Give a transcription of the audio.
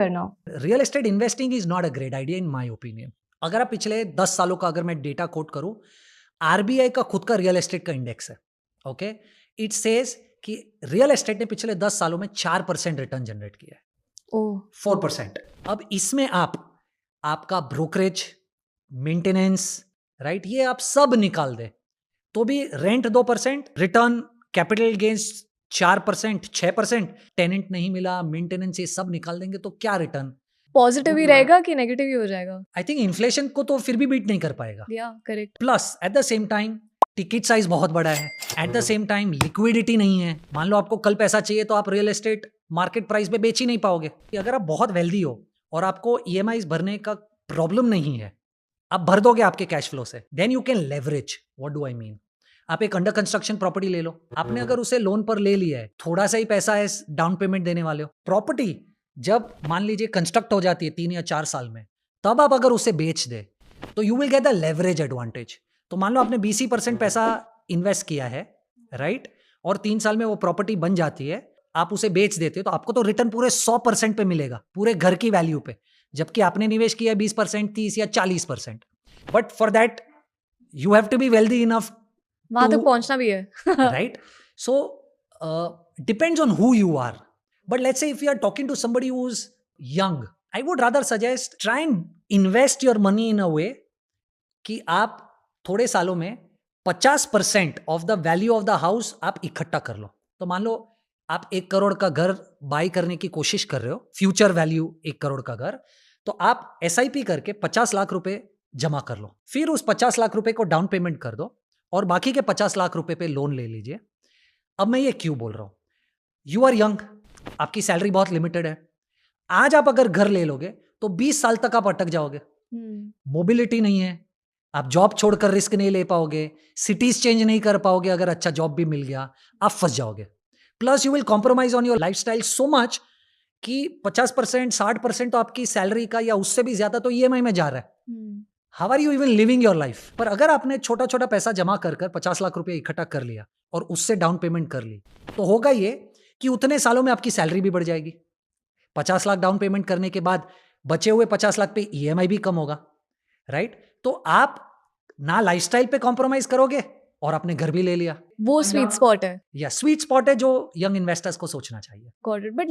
करना। Real estate investing is not a great idea in my opinion. अगर आप पिछले 10 सालों का अगर मैं डेटा कोट करूं, आरबीआई का खुद का रियल एस्टेट का इंडेक्स है। ओके, इट सेज कि रियल एस्टेट ने पिछले 10 सालों में 4% रिटर्न जनरेट किया है। ओह! 4%। अब इसमें आप आपका ब्रोकरेज, मेंटेनेंस, राइट, ये आप सब निकाल दें तो भी rent 2%, return, capital gains 4%, 6%, tenant नहीं मिला, मेंटेनेंस, ये सब निकाल देंगे तो क्या रिटर्न? पॉज़िटिव ही रहेगा कि नेगेटिव ही हो जाएगा? आई थिंक इन्फ्लेशन को तो फिर भी बीट नहीं कर पाएगा। या correct. Plus at the same time ticket size बहुत बड़ा है, at the same time liquidity नहीं है। मान लो आपको कल पैसा चाहिए तो आप रियल एस्टेट मार्केट प्राइस पे बेच ही नहीं पाओगे। कि अगर आप बहुत वेल्दी हो और आपको ईएमआईज भरने का प्रॉब्लम नहीं है, आप भर दोगे आपके कैश फ्लो से, then you can leverage. What do I mean? आप एक अंडर कंस्ट्रक्शन प्रॉपर्टी ले लो, आपने अगर उसे लोन पर ले लिया है, थोड़ा सा ही पैसा है, डाउन पेमेंट देने वाले हो। प्रॉपर्टी जब मान लीजिए कंस्ट्रक्ट हो जाती है 3 या 4 साल में, तब आप अगर उसे बेच दे तो you will get the leverage advantage. तो मान लो आपने 20% पैसा इन्वेस्ट किया है, राइट, और 3 साल में वो प्रॉपर्टी बन जाती है, आप उसे बेच देते हो तो आपको तो रिटर्न पूरे 100% पे मिलेगा, पूरे घर की वैल्यू पे, जबकि आपने निवेश किया 20%, 30 या 40%। But for that you have to be wealthy enough, वहाँ तक पहुँचना भी है। right? So depends on who you are. But let's say if you are talking to somebody who's young, I would rather suggest try and invest your money in a way कि आप थोड़े सालों में 50% of the value of the house आप इकट्ठा कर लो। तो मान लो आप 1 करोड़ का घर बाई करने की कोशिश कर रहे हो, फ्यूचर वैल्यू 1 करोड़ का घर, तो आप एसआईपी करके 50 लाख रुपए जमा कर लो, फिर उस 50 लाख रुपए को डाउन पेमेंट कर दो और बाकी के 50 लाख रुपए पे लोन ले लीजिए। अब मैं ये क्यों बोल रहा हूं? यू आर यंग, आपकी सैलरी बहुत लिमिटेड है। आज आप अगर घर ले लोगे तो 20 साल तक आप अटक जाओगे। मोबिलिटी नहीं है, आप जॉब छोड़कर रिस्क नहीं ले पाओगे, सिटीज चेंज नहीं कर पाओगे, अगर अच्छा जॉब भी मिल गया आप फंस जाओगे। Plus you will compromise on your lifestyle so much कि 50%, 60% तो आपकी सैलरी का या उससे भी ज्यादा तो ईएमआई में जा रहा है। How are you even living your life? पर अगर आपने छोटा छोटा पैसा जमा कर 50 लाख रुपए इकट्ठा कर लिया और उससे डाउन पेमेंट कर ली, तो होगा ये कि उतने सालों में आपकी सैलरी भी बढ़ जाएगी। 50 लाख डाउन पेमेंट करने के बाद बचे हुए 50 लाख पे ईएमआई भी कम होगा, राइट? तो आप ना लाइफस्टाइल पे कॉम्प्रोमाइज करोगे और आपने घर भी ले लिया। वो स्वीट स्पॉट है। या स्वीट स्पॉट है जो यंग इन्वेस्टर्स को सोचना चाहिए। Got it. बट